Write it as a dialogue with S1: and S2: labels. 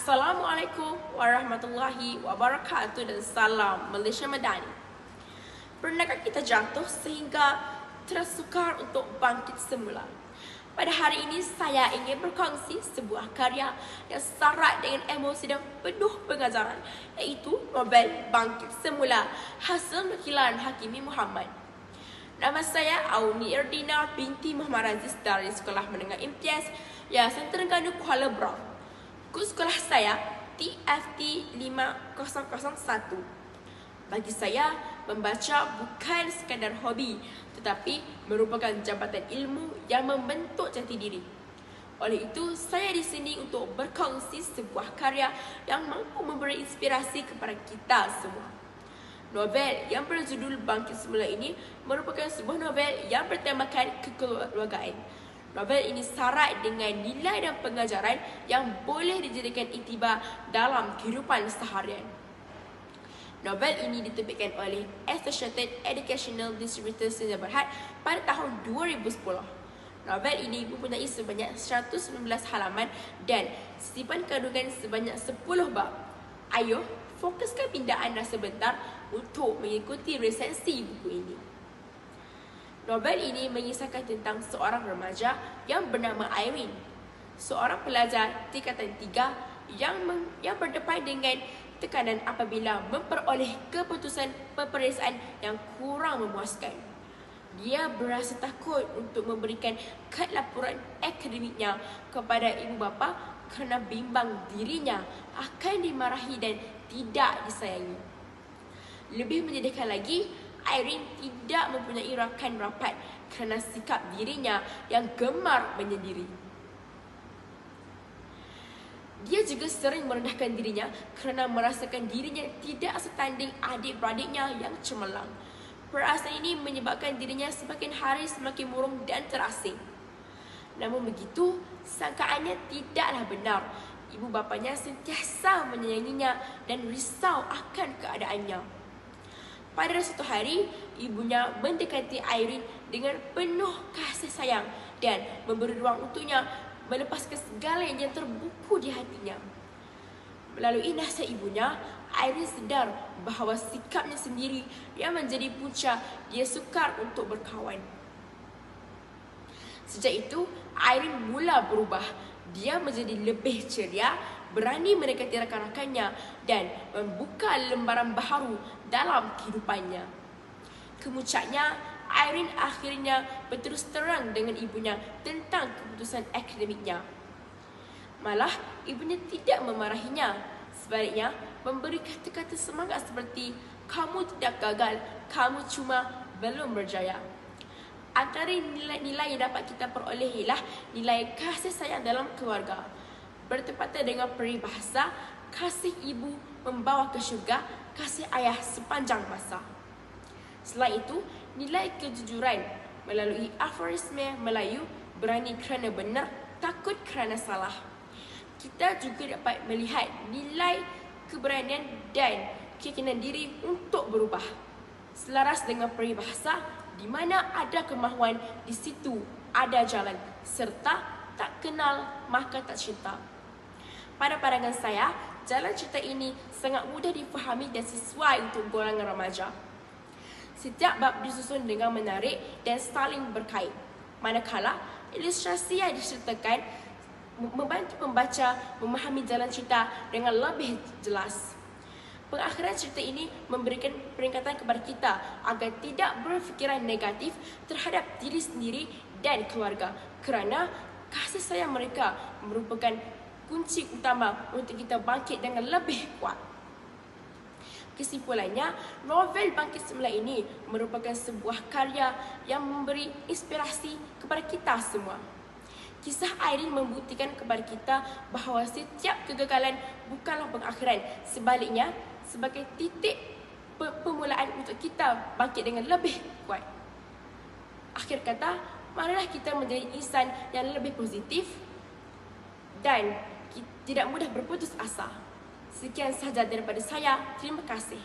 S1: Assalamualaikum warahmatullahi wabarakatuh dan salam Malaysia Madani. Pernahkah kita jatuh sehingga tersukar untuk bangkit semula? Pada hari ini saya ingin berkongsi sebuah karya yang syarat dengan emosi dan penuh pengajaran, iaitu novel Bangkit Semula hasil nukilan Hakimi Muhammad. Nama saya Auni Erdina binti Muhammad Aziz dari Sekolah Menengah Imtiaz Yayasan Terengganu Kuala Lumpur. Kod sekolah saya TFT 5001. Bagi saya, membaca bukan sekadar hobi, tetapi merupakan jabatan ilmu yang membentuk jati diri. Oleh itu, saya di sini untuk berkongsi sebuah karya yang mampu memberi inspirasi kepada kita semua. Novel yang berjudul Bangkit Semula ini merupakan sebuah novel yang bertemakan kekeluargaan. Novel ini syarat dengan nilai dan pengajaran yang boleh dijadikan iktibar dalam kehidupan seharian. Novel ini diterbitkan oleh Associated Educational Distributors Sdn Bhd pada tahun 2010. Novel ini mempunyai sebanyak 119 halaman dan sisipan kandungan sebanyak 10 bab. Ayo, fokuskan minda anda sebentar untuk mengikuti resensi buku ini. Novel ini mengisahkan tentang seorang remaja yang bernama Irene, seorang pelajar tingkatan 3 yang berdepan dengan tekanan apabila memperoleh keputusan peperiksaan yang kurang memuaskan. Dia berasa takut untuk memberikan kad laporan akademiknya kepada ibu bapa kerana bimbang dirinya akan dimarahi dan tidak disayangi. Lebih menyedihkan lagi, Irene tidak mempunyai rakan rapat kerana sikap dirinya yang gemar menyendiri. Dia juga sering merendahkan dirinya kerana merasakan dirinya tidak setanding adik-beradiknya yang cemerlang. Perasaan ini menyebabkan dirinya semakin hari semakin murung dan terasing. Namun begitu, sangkaannya tidaklah benar. Ibu bapanya sentiasa menyayanginya dan risau akan keadaannya. Pada suatu hari, ibunya mendekati Irene dengan penuh kasih sayang dan memberi ruang untuknya melepaskan segala yang terbuku di hatinya. Melalui nasihat ibunya, Irene sedar bahawa sikapnya sendiri yang menjadi punca dia sukar untuk berkawan. Sejak itu, Irene mula berubah. Dia menjadi lebih ceria, berani mendekati rakan-rakannya dan membuka lembaran baharu dalam kehidupannya. Kemuncaknya, Irene akhirnya berterus terang dengan ibunya tentang keputusan akademiknya. Malah, ibunya tidak memarahinya. Sebaliknya, memberi kata-kata semangat seperti, "Kamu tidak gagal, kamu cuma belum berjaya." Antara nilai-nilai yang dapat kita peroleh ialah nilai kasih sayang dalam keluarga. Bertepatan dengan peribahasa, kasih ibu membawa ke syurga, kasih ayah sepanjang masa. Selain itu, nilai kejujuran melalui aforisme Melayu, berani kerana benar, takut kerana salah. Kita juga dapat melihat nilai keberanian dan keyakinan diri untuk berubah. Selaras dengan peribahasa, di mana ada kemahuan, di situ ada jalan, serta tak kenal maka tak cinta. Pada pandangan saya, jalan cerita ini sangat mudah difahami dan sesuai untuk golongan remaja. Setiap bab disusun dengan menarik dan saling berkait. Manakala, ilustrasi yang disertakan membantu pembaca memahami jalan cerita dengan lebih jelas. Pengakhiran cerita ini memberikan peringatan kepada kita agar tidak berfikiran negatif terhadap diri sendiri dan keluarga kerana kasih sayang mereka merupakan kunci utama untuk kita bangkit dengan lebih kuat. Kesimpulannya, novel Bangkit Semula ini merupakan sebuah karya yang memberi inspirasi kepada kita semua. Kisah Irene membuktikan kepada kita bahawa setiap kegagalan bukanlah pengakhiran. Sebaliknya, sebagai titik permulaan untuk kita bangkit dengan lebih kuat. Akhir kata, marilah kita menjadi insan yang lebih positif dan tidak mudah berputus asa. Sekian sahaja daripada saya. Terima kasih.